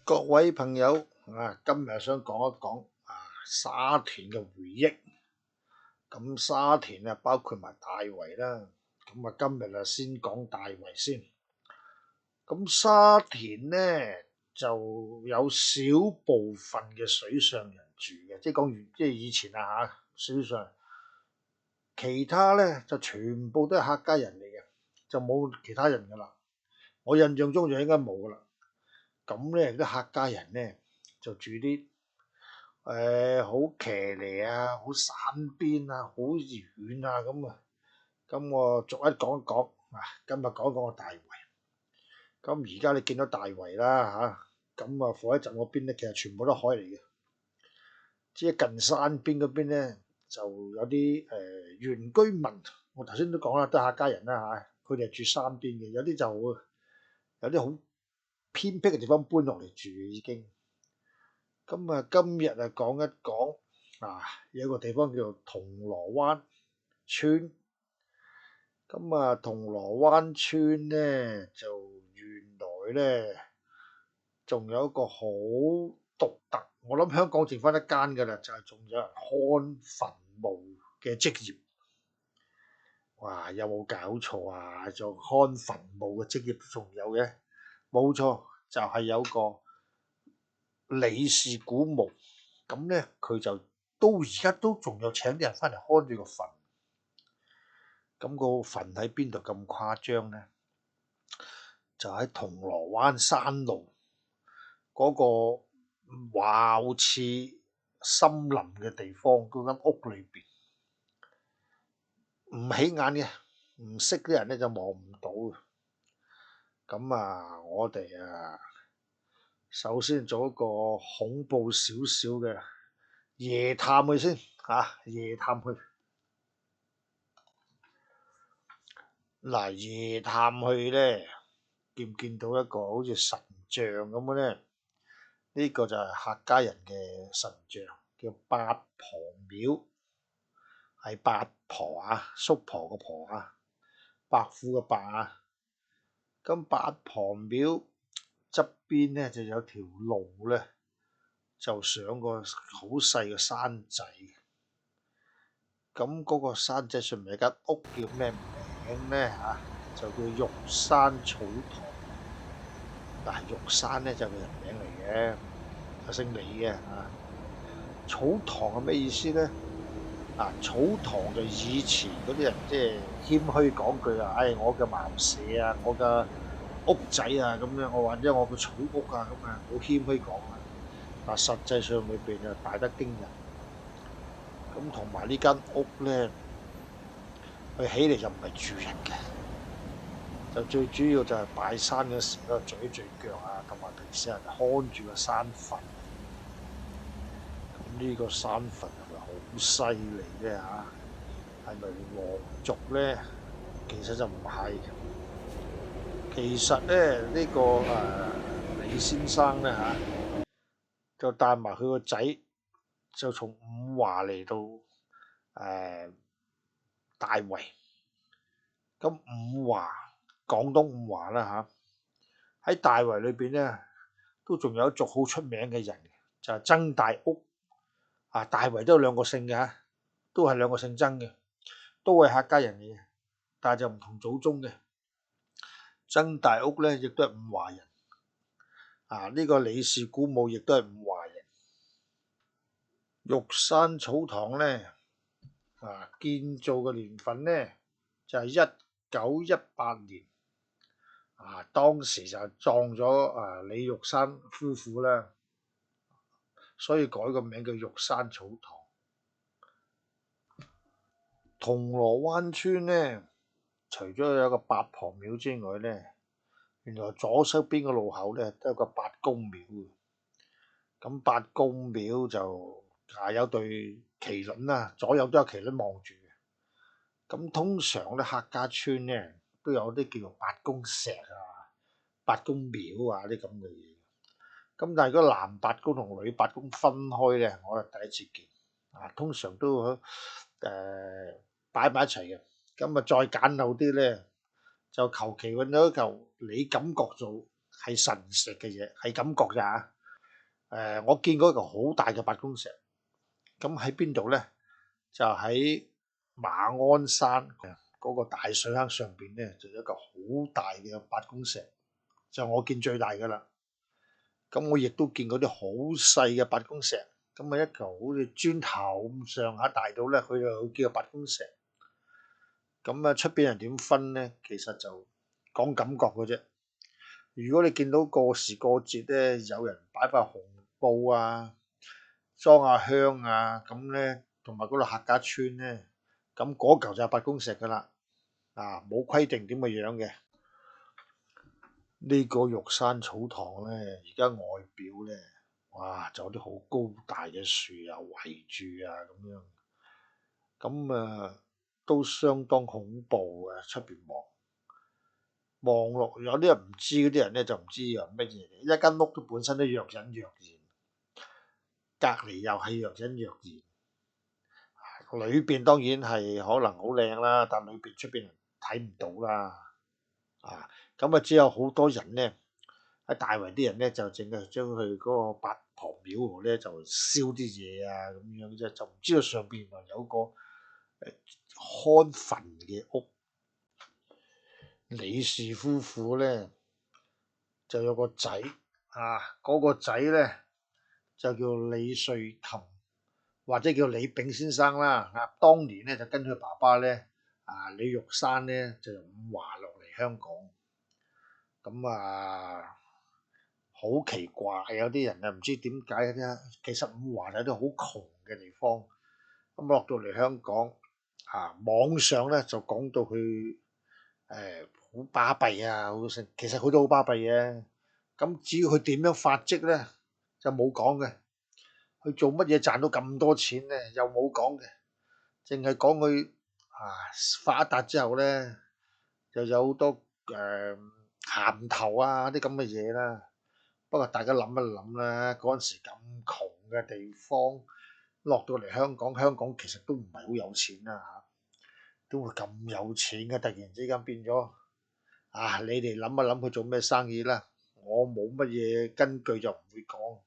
各位朋友今日想講一講沙田嘅回憶。咁沙田包括埋大圍啦。咁今日先講大圍先。咁沙田呢就有少部分嘅水上人住嘅，即係講完即係以前水上，其他呢就全部都係客家人嚟嘅，就冇其他人噶啦。我印象中就應該冇噶啦。咁咧啲客家人咧就住啲好騎呢好山邊好遠咁啊。咁我逐一講一講今日講講個大圍。咁而家你見到大圍啦咁火車站嗰邊咧其實全部都海嚟嘅，即係近山邊嗰邊咧就有啲原居民。我頭先都講啦，都係客家人啦佢哋係住山邊嘅，有啲就有啲好偏僻嘅地方搬落嚟住已經。咁今日講一講有一個地方叫做銅鑼灣村。咁銅鑼灣村咧就原來咧仲有一個好獨特，我諗香港剩翻一間噶啦，就係仲有人看墳墓嘅職業。哇！有冇搞錯啊？做看墳墓嘅職業都仲有嘅？冇錯，就係有個李氏古墓。咁咧佢就到而家都仲有請啲人翻嚟看住個墳。咁個墳喺邊度咁誇張咧？就喺銅鑼灣山路嗰個話好似森林嘅地方，嗰間屋裏邊唔起眼嘅，唔識啲人咧就望唔到嘅。咁我哋首先做一個恐怖少少嘅夜探去先夜探去。夜探去咧，見唔見到一個好似神像咁嘅咧？呢個就係客家人嘅神像，叫八婆廟，係八婆叔婆個婆伯父嘅伯。咁八婆廟側邊咧就有條路咧，就上個好細嘅山仔。咁嗰個山仔上面有間屋叫咩名咧就叫玉山草堂。玉山咧就係個人名嚟嘅，係姓李嘅草堂係咩意思咧？草堂就以前嗰啲人即係謙虛講句我嘅茅舍我嘅屋仔咁樣，或者我嘅草屋咁好謙虛講啦。但實際上裏邊就大得驚人。咁同埋呢間屋咧，佢起嚟就唔係住人嘅，就最主要就係拜山嗰時咀嚼腳同埋平時人看住個山墳。咁呢個山墳係咪好犀利咧係咪皇族咧？其實就唔係。其實咧呢個李先生咧就帶埋佢個仔，就從五華嚟到大圍。咁五華廣東五華啦喺大圍裏邊咧都仲有一族好出名嘅人，就係曾大屋。大圍都有兩個姓嘅都係兩個姓曾嘅，都係客家人嚟嘅，但係就唔同祖宗嘅。曾大屋咧亦都係五華人。呢個李氏古墓亦都係五華人。玉山草堂咧建造嘅年份咧就係1918年。當時就葬咗李玉山夫婦啦，所以改個名叫玉山草堂。銅鑼灣村咧，除咗有個八婆廟之外咧，原來左手邊個路口咧都有個八公廟嘅。咁八公廟就有對麒麟左右都有麒麟望住嘅。咁通常咧客家村咧都有啲叫做八公石八公廟啲咁嘅嘢。咁但係如果男八公同女八公分開咧，我係第一次見。通常都擺埋一齊嘅。咁再簡陋啲咧，就求其揾到一嚿你感覺做係神石嘅嘢，係感覺咋我見過一個好大嘅八公石，咁喺邊度咧？就喺馬鞍山嗰個大水坑上邊咧，就有一個好大嘅八公石，就我見最大噶啦。咁我亦都見過啲好細嘅八公石，咁啊一嚿好似磚頭咁上下大到咧，佢就叫八公石。咁啊出邊人點分咧？其實就講感覺嘅啫。如果你見到過時過節咧，有人擺塊紅布啊，裝下香啊，咁咧同埋嗰度客家村咧，咁嗰嚿就係八公石噶啦。啊，冇規定點嘅樣嘅。呢個玉山草堂咧，而家外表咧，哇，就有啲好高大嘅樹啊圍住啊咁樣，咁都相當恐怖啊！出邊望落，有啲人唔知嗰啲人咧就唔知啊乜嘢，一間屋都本身都若隱若現，隔離又係若隱若現，裏邊當然係可能好靚啦，但裏邊出邊人睇唔到啦。啊，咁啊只有好多人咧喺大圍啲人咧就淨係將佢嗰個八婆廟度咧就燒啲嘢啊咁樣啫，就唔知道上邊原來有個看墳嘅屋。李氏夫婦咧就有個仔啊，嗰個仔咧就叫李瑞琴或者叫李炳先生啦。啊，當年咧就跟佢爸爸咧李玉山咧就由五華落嚟香港。咁好奇怪，有啲人啊唔知點解嘅，其實五華係啲好窮嘅地方，咁落到嚟香港網上咧就講到佢好巴閉啊，好成，其實佢都好巴閉嘅。咁至於佢點樣發跡咧，就冇講嘅。佢做乜嘢賺到咁多錢咧，又冇講嘅，淨係講佢發達之後咧，就有好多鹹頭啊啲咁嘅嘢啦。不過大家諗一諗啦，嗰陣時咁窮嘅地方，落到嚟香港，香港其實都唔係好有錢啦嚇，都會咁有錢嘅，突然之間變咗你哋諗一諗佢做咩生意啦，我冇乜嘢根據就唔會講。